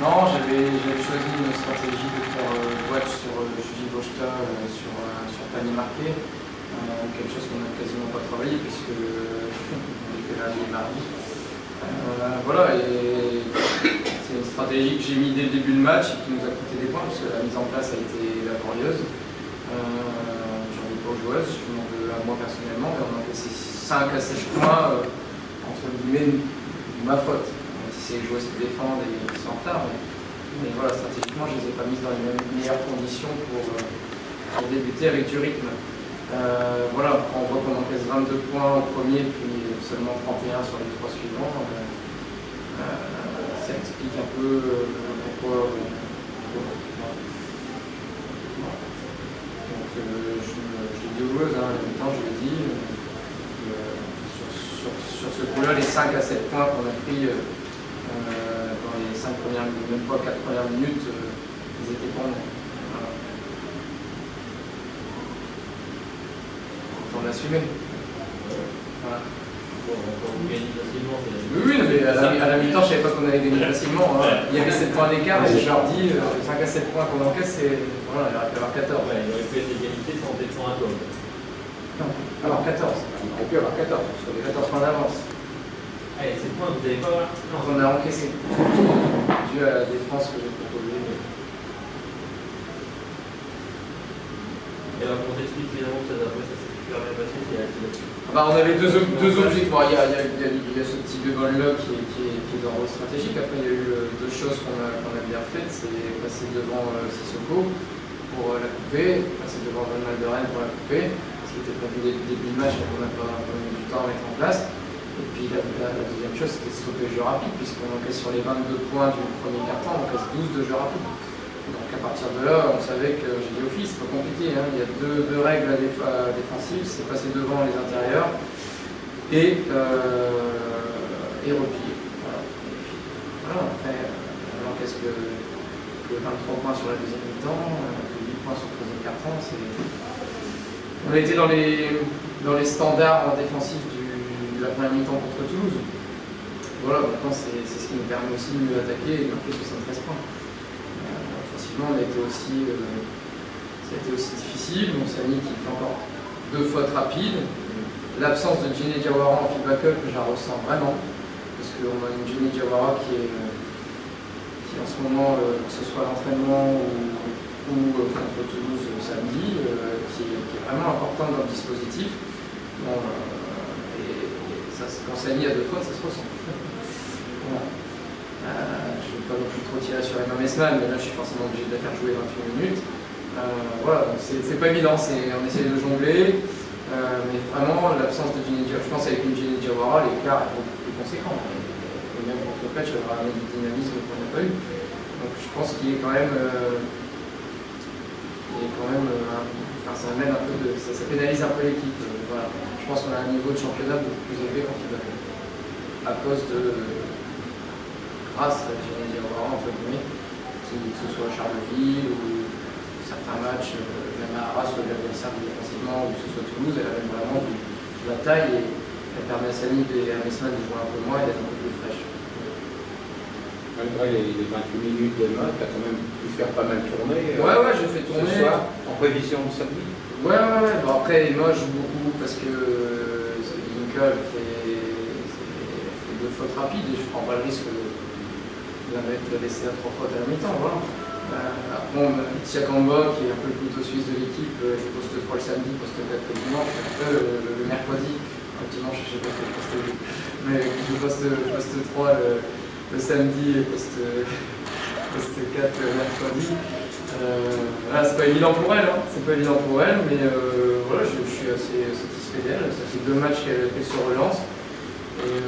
Non, j'avais choisi une stratégie de faire watch sur Julie Bochta sur panier marqué, quelque chose qu'on n'a quasiment pas travaillé puisque on est fait lundi et mardi. Voilà, et c'est une stratégie que j'ai mis dès le début de match et qui nous a coûté des points parce que la mise en place a été laborieuse. J'en veux pas aux joueuses, je m'en veux à moi personnellement, mais on a laissé 5 à 7 points, entre guillemets, de ma faute. C'est les joueuses qui défendent et qui sont en retard, mais voilà, stratégiquement, je ne les ai pas mises dans les meilleures conditions pour débuter avec du rythme. Voilà, on voit qu'on encaisse 22 points au premier, puis seulement 31 sur les 3 suivants. Ça explique un peu pourquoi. Donc, je l'ai dit aux joueuses, en même temps, je l'ai dit, sur ce coup-là, les 5 à 7 points qu'on a pris dans les 5 premières minutes, même pas 4 premières minutes, ils étaient bons. Voilà. On assumait. Voilà. Bon, on gagne facilement. Oui, mais à la mi-temps, je ne savais pas qu'on allait gagner facilement. Hein. Il y avait 7 points d'écart et je leur dis 5 à 7 points qu'on encaisse, c'est. Voilà, il aurait pu avoir 14. Ouais, il aurait pu être égalité sans défendre à toi. Non, alors 14. Il aurait pu avoir 14, sur les 14 points d'avance. Allez, 7 points, vous n'avez pas voir. Non, on a encaissé. Dû à la défense que j'ai proposée. Et alors, comment t'expliques finalement que ça s'est super bien passé, c'est là-dessus? Bah, on avait deux objectifs. Bon, il y a ce petit bémol-là qui est d'ordre stratégique. Après, il y a eu deux choses qu'on a bien faites. C'est passer devant Sissoko pour la couper, passer devant Van Malderen pour la couper, ce qui était prévu dès le début du match, mais qu'on n'a pas mis du temps à mettre en place. Et puis la deuxième chose, c'était de stopper le jeu rapide, puisqu'on encaisse sur les 22 points du premier quart-temps, on encaisse 12 de jeu rapide. Donc à partir de là, on savait que j'ai dit au fils, c'est pas compliqué, hein. Il y a deux règles défensives, c'est passer devant les intérieurs et replier. Voilà. Et puis, voilà, après, on encaisse que 23 points sur la deuxième mi-temps, que 8 points sur le troisième quart-temps. On a été dans les standards défensifs de la première mi-temps contre Toulouse. Voilà, maintenant c'est ce qui nous permet aussi de mieux attaquer et de marquer 73 points. Offensivement, ça a été aussi difficile. Monsani qui fait encore 2 fautes rapides. L'absence de Jenny Diawara en FIBA Cup, je la ressens vraiment. Parce qu'on a une Jenny Diawara qui en ce moment, que ce soit à l'entraînement ou contre Toulouse samedi, qui est vraiment importante dans le dispositif. Bon, ça, quand Sani a 2 fautes, ça se ressent. Voilà. Je ne vais pas non plus trop tirer sur Emma Messman, mais là je suis forcément obligé de la faire jouer 28 minutes. Voilà, donc c'est pas évident, on essaie de jongler, mais vraiment l'absence de Jenny Diawara, je pense qu'avec une Jenny Diawara, l'écart est beaucoup plus conséquent. Et même contre Petch, elle aura amené du dynamisme qu'on n'a pas eu. Donc je pense qu'il est quand même. Ça amène un peu ça pénalise un peu l'équipe. Voilà. Je pense qu'on a un niveau de championnat beaucoup plus élevé qu'en FIBA Cup. À cause grâce à Jenny Diawara, entre guillemets, que ce soit à Charleville ou certains matchs, même à Arras, où elle avait servi défensivement, ou que ce soit Toulouse, elle avait vraiment de la taille et elle permet à Sani et à Messman de jouer un peu moins et d'être un peu plus fraîche. Malgré les 28 minutes de match, tu as quand même pu faire pas mal tourner. Ouais, j'ai fait tourner. Ce soir, en prévision de samedi. Ouais. Bon, après, moi, je joue beaucoup parce que Lincoln fait 2 fautes rapides et je prends pas le risque de laisser à 3 fautes à la mi-temps. Voilà. Après, on a Tsiakamba qui est un peu le couteau suisse de l'équipe. Je poste 3 le samedi, poste 4 le dimanche. Le mercredi, le dimanche, je sais pas ce que je poste, mais je poste 3 le samedi et poste 4 le mercredi. C'est pas évident pour elle, mais voilà, je suis assez satisfait d'elle. Ça fait 2 matchs qu'elle se relance. Et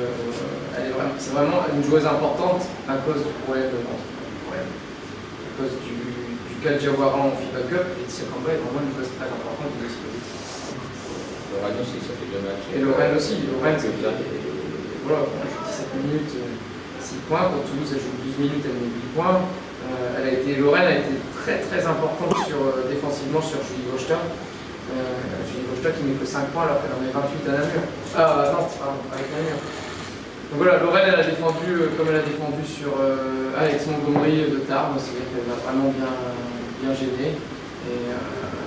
c'est vraiment une joueuse importante à cause du problème de ventre. À cause du cas de Diawara en FIBA Cup, et Tsiakamba est vraiment une joueuse très importante du dispositif. Lorraine aussi, ça fait 2 matchs. Et Lorraine aussi. Lorraine, c'est bien. Voilà, elle joue 17 minutes, 6 points. Pour Toulouse, elle joue 12 minutes, elle met 8 points. Lorraine a été très très importante défensivement sur Julie Bochta. Julie Bochta qui met que 5 points alors qu'elle en met 28 à Namur. Non, pardon, avec Namur. Donc voilà, Lorraine, elle a défendu comme elle a défendu sur Alex Montgomery de Tarbes, c'est-à-dire qu'elle m'a vraiment bien gêné. Et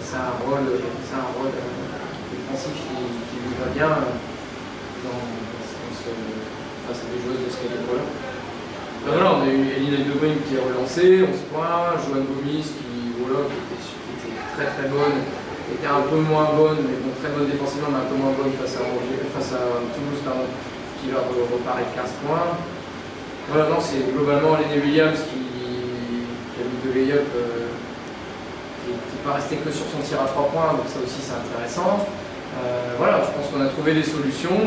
c'est un rôle défensif qui lui va bien face à des joueuses de ce calibre-là. Ben voilà, on a eu Elina Debrin qui a relancé, 11 points, Joanne Gomis qui était très très bonne, était un peu moins bonne, mais bon, très bonne défensivement, mais un peu moins bonne face à Toulouse, pardon, qui leur reparaît 15 points. Voilà, non, c'est globalement Lenny Williams qui a mis de lay-up, qui n'est pas resté que sur son tir à 3 points, donc ça aussi c'est intéressant. Voilà, je pense qu'on a trouvé des solutions.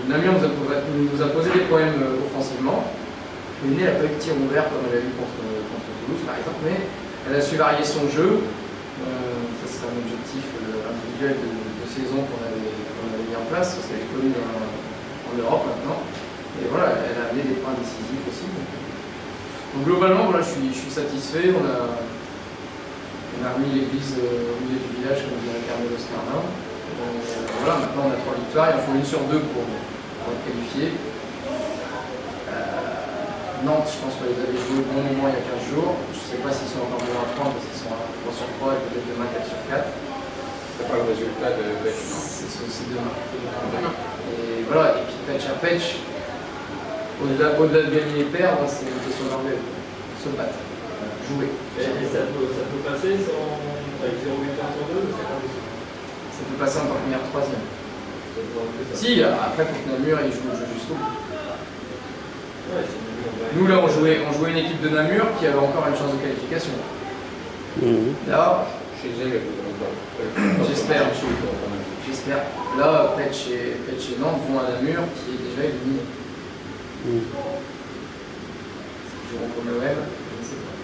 Namur nous a posé des problèmes offensivement. Lenny n'a pas eu de tir ouvert comme elle a eu contre Toulouse par exemple, mais elle a su varier son jeu. Ça c'est un objectif individuel de saison qu'on avait mis en place, parce qu'elle est connue en Europe maintenant. Et voilà, elle a amené des points décisifs aussi. Donc globalement, voilà, je suis satisfait. On a remis l'église au milieu du village, comme dirait Carmelo Scarlin. Voilà, maintenant on a 3 victoires, il en faut une sur 2 pour être qualifié. Nantes, je pense qu'on les avait joués au bon moment il y a 15 jours. Je ne sais pas s'ils sont encore bons à 3 parce qu'ils sont à 3 sur 3 et peut-être demain 4 sur 4. C'est pas le résultat de Petch, non? C'est demain. Et voilà, et puis Petch à Petch, au-delà de gagner et perdre, c'est une question d'anglais. Se battre, jouer. Et ça peut passer avec 0 victoire sur 2 ou c'est pas possible? Ça peut passer en tant que meilleur 3e. Si, après, il faut que Namur il joue le jeu jusqu'au bout. Ouais, nous là on jouait une équipe de Namur qui avait encore une chance de qualification. Là, chez elle, j'espère. Là, Petch et Nantes vont à Namur qui est déjà éliminé. Ils joueront pour l'OM, je ne sais pas.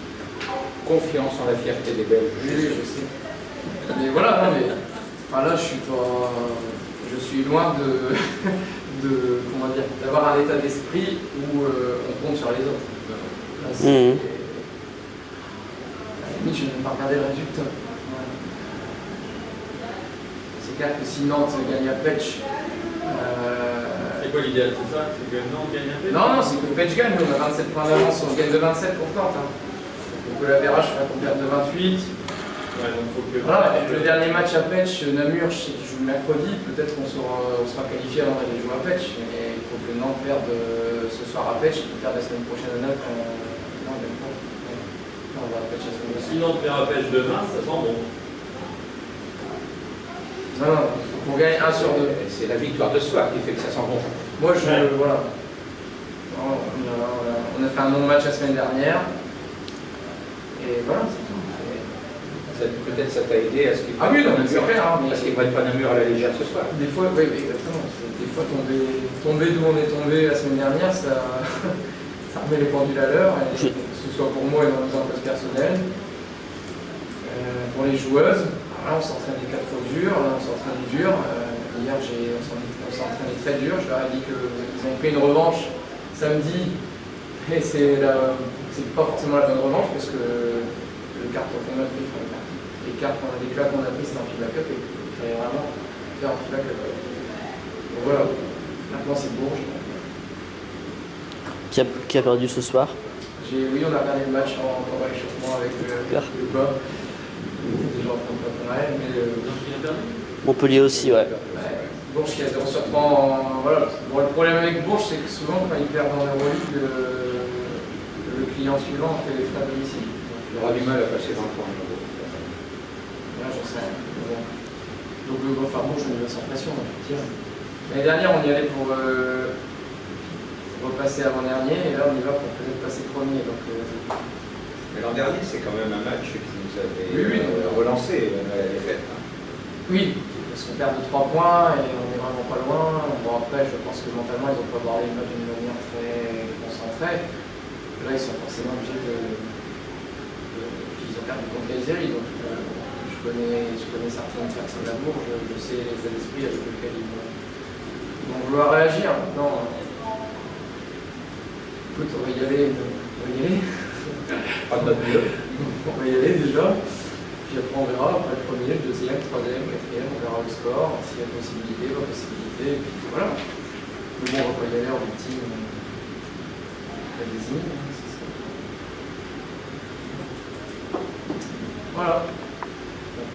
Confiance en la fierté des Belges. Oui, je sais. Mais voilà, non mais. Enfin là je suis loin comment dire, d'avoir un état d'esprit où on compte sur les autres. Là, à la limite, je n'ai même pas regardé le résultat. Ouais. C'est clair que si Nantes gagne à Petch. C'est quoi l'idéal? C'est ça? C'est que Nantes gagne à Petch? Non, c'est que Petch gagne. On a 27 points d'avance, on gagne de 27 pour Nantes. Donc l'avérage ferait qu'on perde de 28. Ouais, donc faut que... Voilà, avec le dernier match à Petch, Namur, je sais qu'il joue le mercredi, peut-être qu'on sera qualifié avant d'aller jouer à Petch, mais il faut que Nantes perde ce soir à Petch, qu'il perde la semaine prochaine à Naples. Non, même pas. Non, on va à Petch la semaine prochaine. Si Nantes perd à Petch demain, ça sent bon. Non, il faut qu'on gagne 1 sur 2. C'est la victoire de soir qui fait que ça sent bon. Moi, voilà. On a fait un bon match la semaine dernière, et voilà, c'est tout. Peut-être ça t'a aidé à ce qu'il Ah oui, non, mais c'est clair. Parce qu'ils ne prennent pas Namur à la légère ce soir. Des fois, oui, exactement. Des fois, tomber d'où on est tombé la semaine dernière, ça remet les pendules à l'heure, que ce soit pour moi et dans mes emplois personnels. Pour les joueuses, là, on s'entraînait 4 fois dur, là, on s'entraîne dur. Hier, on s'est entraîné très dur. Je leur ai dit qu'ils ont pris une revanche samedi, et c'est pas forcément la bonne revanche, parce que le carton qu'on a pris, les claques qu'on a pris, c'est en FIBA Cup et il fallait vraiment faire en FIBA Cup. Donc voilà, maintenant c'est Bourges. Qui a perdu ce soir? Oui, on a regardé le match pendant l'échauffement avec le bas. On était déjà en train de préparer, mais Montpellier aussi, ouais. Bourges qui a 0 sur 3 voilà. Bon, le problème avec Bourges, c'est que souvent quand ils perdent en Euroleague, le client suivant fait les frais à domicile. Il aura du mal à passer dans le point. Là, j'en sais rien. Donc, enfin bon, je me mets sans pression, effectivement. L'année dernière, on y allait pour repasser avant-dernier, et là, on y va pour peut-être passer premier. Donc, Mais l'an dernier, c'est quand même un match qui nous avait relancé la défaite. Oui, parce qu'on perd de 3 points et on est vraiment pas loin. Bon, après, je pense que mentalement, ils ont pas abordé le match d'une manière très concentrée. Là, ils sont forcément obligés ils ont perdu contre les séries, donc je connais certaines personnes à Bourges, je sais l'état d'esprit avec lequel ils vont vouloir réagir. Maintenant, écoute, on va y aller. Pas de notre mieux. On va y aller déjà. Puis après, on verra. Après le premier, le deuxième, le troisième, le quatrième, on verra le score, s'il y a possibilité, pas possibilité. Et puis voilà. Mais bon, on va pas y aller en victime. Pas des îles, c'est ça. Voilà.